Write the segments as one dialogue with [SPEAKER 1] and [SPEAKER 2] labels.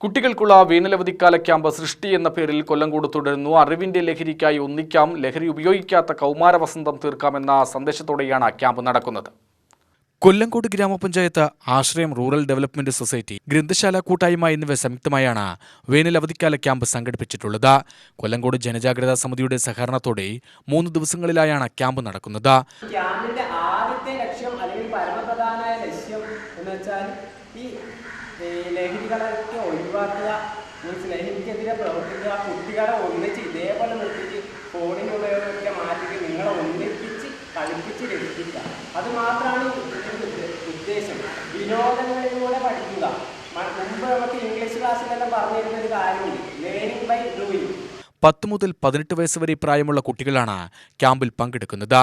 [SPEAKER 1] കുട്ടികൾക്കുള്ള വേനലവധിക്കാല ക്യാമ്പ് സൃഷ്ടി എന്ന പേരിൽ കൊല്ലങ്കോട് തുടരുന്നു. അറിവിന്റെ ലഹരിക്കായി ഒന്നിക്കാം, ലഹരി ഉപയോഗിക്കാത്ത കൗമാര വസന്തം തീർക്കാമെന്ന സന്ദേശത്തോടെയാണ് ക്യാമ്പ് നടക്കുന്നത്. കൊല്ലങ്കോട് ഗ്രാമപഞ്ചായത്ത്, ആശ്രയം റൂറൽ ഡെവലപ്മെന്റ് സൊസൈറ്റി, ഗ്രന്ഥശാല കൂട്ടായ്മ എന്നിവ സംയുക്തമായാണ് വേനലവധിക്കാല ക്യാമ്പ് സംഘടിപ്പിച്ചിട്ടുള്ളത്. കൊല്ലങ്കോട് ജനജാഗ്രതാ സമിതിയുടെ സഹകരണത്തോടെ 3 ദിവസങ്ങളിലായാണ് ക്യാമ്പ് നടക്കുന്നത്.
[SPEAKER 2] ക്യാമ്പിന്റെ ആദ്യത്തെ ലക്ഷ്യം അല്ലെങ്കിൽ പരമപ്രധാനമായ ലക്ഷ്യം എന്ന് വെച്ചാൽ ഈ ലഹരികളൊക്കെ ഒഴിവാക്കുക, ലഹരിക്കെതിരെ പ്രവർത്തിക്കുക, കുട്ടികളെ ഒന്നിച്ച് ഇതേപോലെ നിർത്തിച്ച് ഫോണിൻ്റെ ഉപയോഗമൊക്കെ മാറ്റിയിട്ട് നിങ്ങളെ ഒന്നിപ്പിച്ച് കളിപ്പിച്ച് രക്ഷിക്കുക. അത് മാത്രമാണ് ഉദ്ദേശം. വിനോദങ്ങളിലൂടെ പഠിക്കുക. മുമ്പ് നമുക്ക് ഇംഗ്ലീഷ് ക്ലാസ്സിലെല്ലാം പറഞ്ഞിരുന്ന ഒരു കാര്യമുണ്ട്, ലേണിംഗ് ബൈ ഡൂയിങ്.
[SPEAKER 1] 10 മുതൽ 18 വയസ്സ് വരെ പ്രായമുള്ള കുട്ടികളാണ് ക്യാമ്പിൽ പങ്കെടുക്കുന്നത്.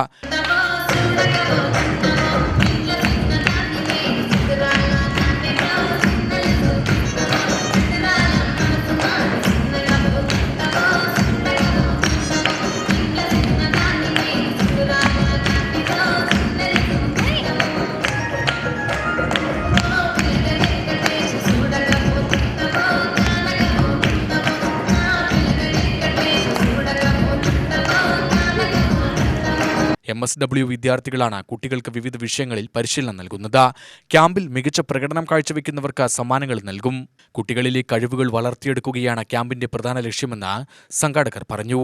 [SPEAKER 1] MSW വിദ്യാർത്ഥികളാണ് കുട്ടികൾക്ക് വിവിധ വിഷയങ്ങളിൽ പരിശീലനം നൽകുന്നത്. ക്യാമ്പിൽ മികച്ച പ്രകടനം കാഴ്ചവെക്കുന്നവർക്ക് സമ്മാനങ്ങൾ നൽകും. കുട്ടികളിലെ കഴിവുകൾ വളർത്തിയെടുക്കുകയാണ് ക്യാമ്പിന്റെ പ്രധാന ലക്ഷ്യമെന്ന് സംഘാടകർ പറഞ്ഞു.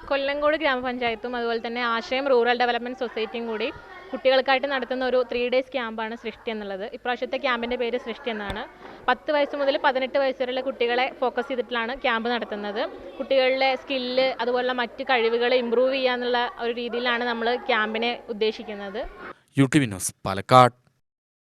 [SPEAKER 3] കൊല്ലങ്കോട് ഗ്രാമപഞ്ചായത്തും അതുപോലെ തന്നെ ആശ്രയം റൂറൽ ഡെവലപ്മെന്റ് സൊസൈറ്റിയും കൂടി കുട്ടികൾക്കായിട്ട് നടത്തുന്ന ഒരു 3 ഡേയ്സ് ക്യാമ്പാണ് സൃഷ്ടി എന്നുള്ളത്. ഇപ്രാവശ്യത്തെ ക്യാമ്പിൻ്റെ പേര് സൃഷ്ടി എന്നാണ്. 10 വയസ്സ് മുതൽ 18 വയസ്സ് വരെയുള്ള കുട്ടികളെ ഫോക്കസ് ചെയ്തിട്ടാണ് ക്യാമ്പ് നടത്തുന്നത്. കുട്ടികളുടെ സ്കില്ല് അതുപോലുള്ള മറ്റ് കഴിവുകൾ ഇമ്പ്രൂവ് ചെയ്യാന്നുള്ള ഒരു രീതിയിലാണ് നമ്മൾ ക്യാമ്പിനെ ഉദ്ദേശിക്കുന്നത്.
[SPEAKER 1] UTV news, Palakkad.